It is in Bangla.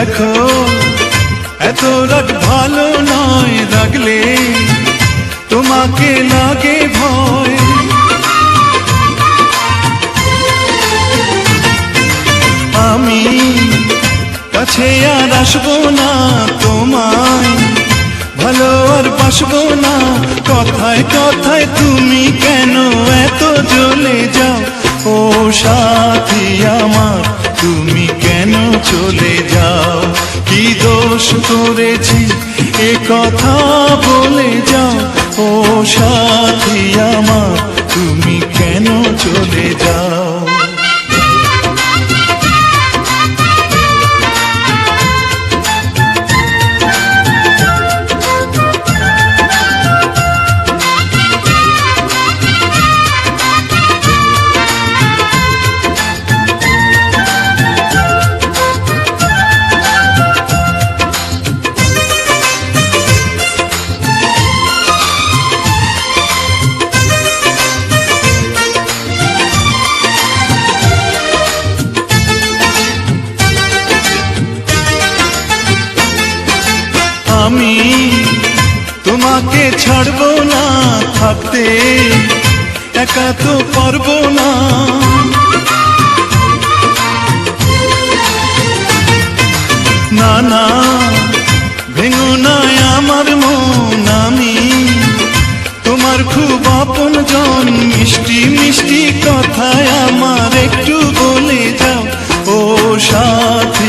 দেখো এত রাগ ভালো নয়, রাগলে তোমাকে লাগে ভয়। আমি কাছে আর আসবো না, তোমায় ভালো আর বাসবো না। কথায় কথায় তুমি কেন এত জ্বলে যাও, ও সাথী আমার তুমি কেন চলে যাও। কি দোষ করেছি এ কথা বলে যাও, ও সাথী আমার তুমি কেন চলে যাও। আমি তোমাকে ছাড়বো না, থাকতে একা তো পারবো না। না না ভেঙো না আমার মন, আমি তোমার খুব আপন জন। মিষ্টি মিষ্টি কথায় আমার একটু বলে যাও, ও সাথী